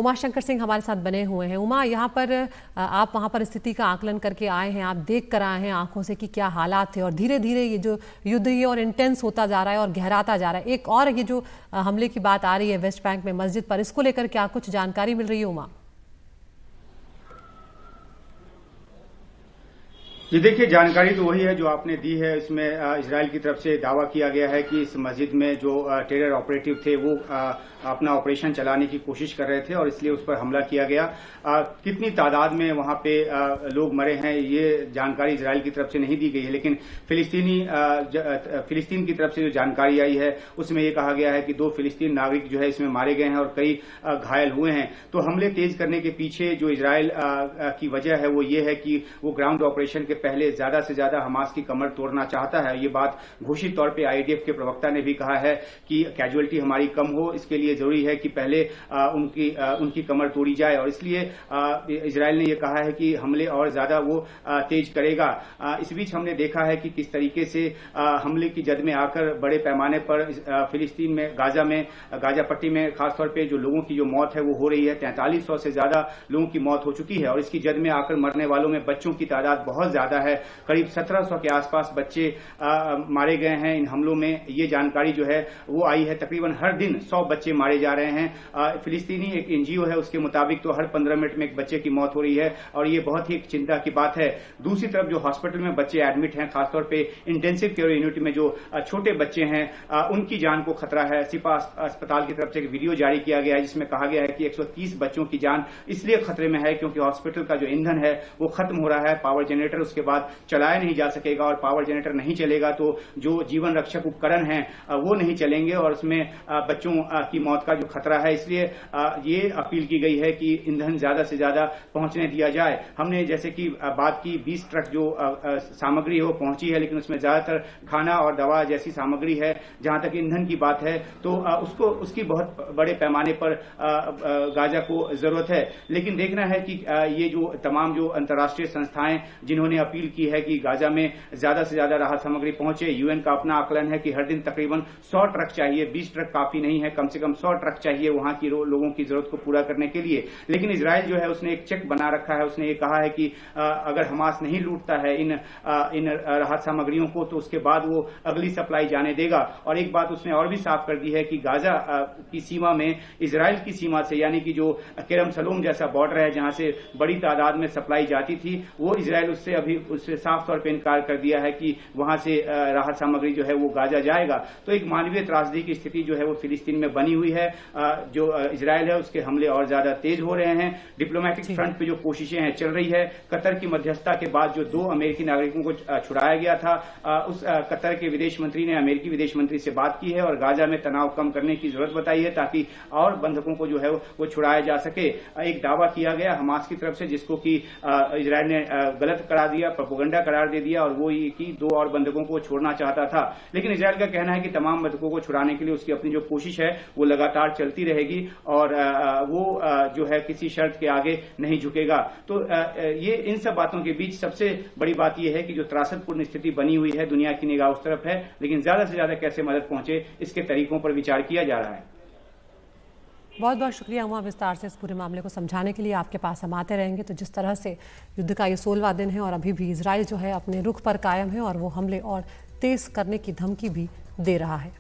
उमा शंकर सिंह हमारे साथ बने हुए हैं। उमा, यहाँ पर आप वहाँ पर स्थिति का आकलन करके आए हैं, आप देख कर आए हैं आंखों से कि क्या हालात थे और धीरे धीरे ये जो युद्ध ये और इंटेंस होता जा रहा है और गहराता जा रहा है। एक और ये जो हमले की बात आ रही है वेस्ट बैंक में मस्जिद पर, इसको लेकर क्या कुछ जानकारी मिल रही है उमा? जी देखिए, जानकारी तो वही है जो आपने दी है। इसमें इजराइल की तरफ से दावा किया गया है कि इस मस्जिद में जो टेरर ऑपरेटिव थे वो अपना ऑपरेशन चलाने की कोशिश कर रहे थे और इसलिए उस पर हमला किया गया। कितनी तादाद में वहां पे लोग मरे हैं ये जानकारी इजराइल की तरफ से नहीं दी गई है, लेकिन फिलिस्तीन की तरफ से जो जानकारी आई है उसमें ये कहा गया है कि 2 फिलिस्तीन नागरिक जो है इसमें मारे गए हैं और कई घायल हुए हैं। तो हमले तेज करने के पीछे जो इजराइल की वजह है वो ये है कि वो ग्राउंड ऑपरेशन के पहले ज्यादा से ज्यादा हमास की कमर तोड़ना चाहता है। ये बात घोषित तौर पे आईडीएफ के प्रवक्ता ने भी कहा है कि कैजुअलिटी हमारी कम हो, इसके लिए जरूरी है कि पहले उनकी कमर तोड़ी जाए और इसलिए इजराइल ने यह कहा है कि हमले और ज्यादा वो तेज करेगा। इस बीच हमने देखा है कि किस तरीके से हमले की जद में आकर बड़े पैमाने पर फिलिस्तीन में गाजा पट्टी में खासतौर पर जो लोगों की जो मौत है वो हो रही है। 4300 से ज्यादा लोगों की मौत हो चुकी है और इसकी जद में आकर मरने वालों में बच्चों की तादाद बहुत ज्यादा है। करीब 1700 के आसपास बच्चे मारे गए हैं इन हमलों में। ये जानकारी जो है वो आई है। तकरीबन हर दिन 100 बच्चे मारे जा रहे हैं। फिलिस्तीनी एक एनजीओ है उसके मुताबिक तो हर 15 मिनट में एक बच्चे की मौत हो रही है और ये बहुत ही चिंता की बात है। दूसरी तरफ जो हॉस्पिटल में बच्चे एडमिट हैं, खासतौर पे इंटेंसिव केयर यूनिट में जो छोटे बच्चे हैं उनकी जान को खतरा है। सिपा अस्पताल की तरफ से एक वीडियो जारी किया गया है जिसमें कहा गया है कि 130 बच्चों की जान इसलिए खतरे में है क्योंकि हॉस्पिटल का जो ईंधन है वो खत्म हो रहा है। पावर जनरेटर उसके बाद चलाया नहीं जा सकेगा और पावर जनरेटर नहीं चलेगा तो जो जीवन रक्षक उपकरण हैं वो नहीं चलेंगे और उसमें बच्चों की मौत का जो खतरा है। इसलिए ये अपील की गई है कि ईंधन ज्यादा से ज्यादा पहुंचने दिया जाए। हमने जैसे कि बात की 20 ट्रक जो सामग्री है वो पहुंची है, लेकिन उसमें ज्यादातर खाना और दवा जैसी सामग्री है। जहां तक ईंधन की बात है तो उसकी बहुत बड़े पैमाने पर गाजा को जरूरत है। लेकिन देखना है कि ये जो तमाम जो अंतर्राष्ट्रीय संस्थाएं जिन्होंने अपील की है कि गाजा में ज्यादा से ज्यादा राहत सामग्री पहुंचे। यूएन का अपना आकलन है कि हर दिन तकरीबन 100 ट्रक चाहिए। 20 ट्रक काफी नहीं है, कम से कम 100 ट्रक चाहिए वहां की लोगों की जरूरत को पूरा करने के लिए। लेकिन इजराइल जो है उसने एक चेक बना रखा है। उसने ये कहा है कि अगर हमास नहीं लूटता है इन राहत सामग्रियों को तो उसके बाद वो अगली सप्लाई जाने देगा। और एक बात उसने और भी साफ कर दी है कि गाजा की सीमा में इजराइल की सीमा से यानी कि जो केरम सलोम जैसा बॉर्डर है जहां से बड़ी तादाद में सप्लाई जाती थी वो इजराइल उससे साफ तौर पर इनकार कर दिया है कि वहां से राहत सामग्री जो है वो गाजा जाएगा। तो एक मानवीय त्रासदी की स्थिति जो है वो फिलिस्तीन में बनी हुई है। जो इजराइल है उसके हमले और ज्यादा तेज हो रहे हैं। डिप्लोमेटिक फ्रंट पे जो कोशिशें हैं चल रही है। कतर की मध्यस्थता के बाद जो 2 अमेरिकी नागरिकों को छुड़ाया गया था उस कतर के विदेश मंत्री ने अमेरिकी विदेश मंत्री से बात की है और गाजा में तनाव कम करने की जरूरत बताई है ताकि और बंधकों को जो है वो छुड़ाया जा सके। एक दावा किया गया हमास की तरफ से जिसको कि इजराइल ने गलत करार दिया, प्रोपेगेंडा करार दे दिया और वो ये कि 2 और बंधकों को छोड़ना चाहता था। लेकिन इजराइल का कहना है कि तमाम बंधकों को छुड़ाने के लिए उसकी अपनी जो कोशिश है वो लगातार चलती रहेगी और वो जो है किसी शर्त के आगे नहीं झुकेगा। तो ये इन सब बातों के बीच सबसे बड़ी बात यह है कि जो त्रासदपूर्ण स्थिति बनी हुई है दुनिया की निगाह उस तरफ है, लेकिन ज्यादा से ज्यादा कैसे मदद पहुंचे इसके तरीकों पर विचार किया जा रहा है। बहुत बहुत शुक्रिया उमा, विस्तार से इस पूरे मामले को समझाने के लिए। आपके पास हम आते रहेंगे। तो जिस तरह से युद्ध का ये 16वां दिन है और अभी भी इजराइल जो है अपने रुख पर कायम है और वो हमले और तेज करने की धमकी भी दे रहा है।